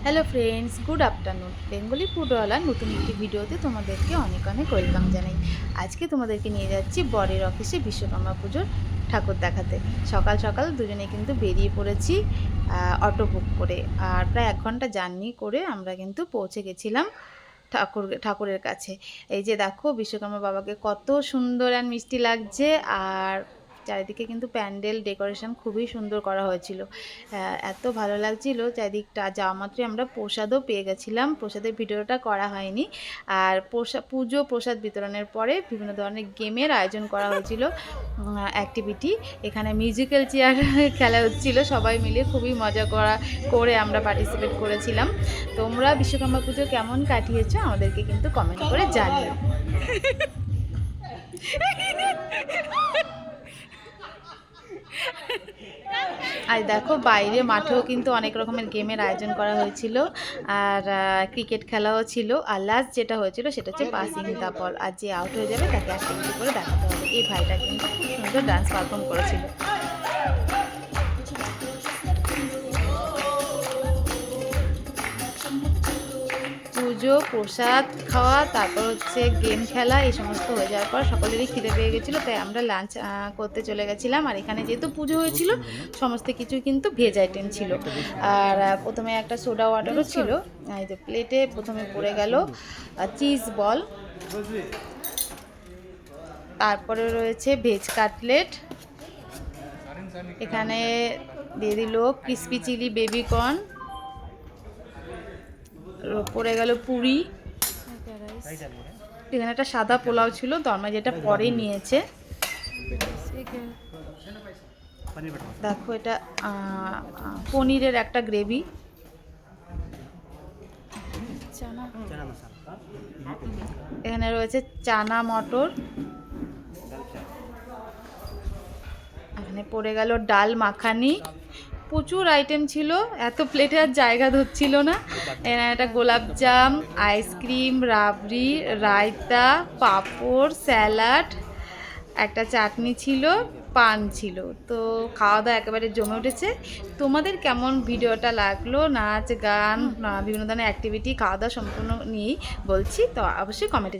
Hello friends, good afternoon. Bengali ফুডওয়ালার নতুন একটি ভিডিওতে তোমাদেরকে অনেক অনেক ওয়েলকাম জানাই। আজকে তোমাদেরকে নিয়ে যাচ্ছি বরের অফিসে বিশ্বকর্মা পুজোর ঠাকুর দেখাতে। সকাল সকাল দুজনে কিন্তু বেরিয়ে পড়েছি অটো বুক করে, আর প্রায় 1 ঘন্টা জার্নি করে আমরা কিন্তু পৌঁছে গেছিলাম ঠাকুরের কাছে। এই যে দেখো বিশ্বকর্মা বাবাকে কত সুন্দর আর মিষ্টি লাগছে, আর চারিদিকে কিন্তু প্যান্ডেল ডেকোরেশন খুবই সুন্দর করা হয়েছিল। এত ভালো লাগছিল চারিদিকটা। যাওয়া মাত্রই আমরা প্রসাদও পেয়ে গেছিলাম, প্রসাদের ভিডিওটা করা হয়নি। আর পুজো প্রসাদ বিতরণের পরে বিভিন্ন ধরনের গেমের আয়োজন করা হয়েছিল, অ্যাক্টিভিটি। এখানে মিউজিক্যাল চেয়ার খেলা হচ্ছিল, সবাই মিলে খুবই মজা করে আমরা পার্টিসিপেট করেছিলাম। তোমরা বিশ্বকর্মা পুজো কেমন কাটিয়েছো আমাদেরকে কিন্তু কমেন্ট করে জানিও। আর দেখো বাইরে মাঠেও কিন্তু অনেক রকমের গেমের আয়োজন করা হয়েছিল, আর ক্রিকেট খেলাও ছিল। আর লাস্ট যেটা হয়েছিল সেটা হচ্ছে পাসিং দ্য বল, আর যে আউট হয়ে যাবে তাকে অ্যাক্টিভিটি করে দেখাতে হবে। এই ভাইটা কিন্তু খুব সুন্দর ডান্স পারফর্ম করেছিল। পুজো প্রসাদ খাওয়া, তারপর হচ্ছে গেম খেলা, এই সমস্ত হয়ে যাওয়ার পর সকলেরই খিদে পেয়ে গেছিলো, তাই আমরা লাঞ্চ করতে চলে গেছিলাম। আর এখানে যেহেতু পুজো হয়েছিল সমস্ত কিছু কিন্তু ভেজ আইটেম ছিল। আর প্রথমে একটা সোডা ওয়াটারও ছিল। এই যে প্লেটে প্রথমে পড়ে গেল চিজ বল, তারপরে রয়েছে ভেজ কাটলেট, এখানে দিয়ে দিল ক্রিসপি চিলি বেবিকর্ন, পড়ে গেল পুরি, এখানে একটা সাদা পোলাও ছিল, দরমা যেটা পরে নিয়েছে। দেখো এটা পনিরের একটা গ্রেভি, এখানে রয়েছে চানা মটর, এখানে পড়ে গেল ডাল মাখানি। প্রচুর আইটেম ছিল, এত প্লেটে আর জায়গা ধরছিল না। এখানে একটা গোলাপজাম, আইসক্রিম, রাবড়ি, রায়তা, পাঁপড়, স্যালাড, একটা চাটনি ছিল, পান ছিল। তো খাওয়া দাওয়া একেবারে জমে উঠেছে। তোমাদের কেমন ভিডিওটা লাগলো, নাচ গান বিভিন্ন ধরনের অ্যাক্টিভিটি খাওয়া দাওয়া সম্পূর্ণ নিয়েই বলছি, তো অবশ্যই কমেন্টে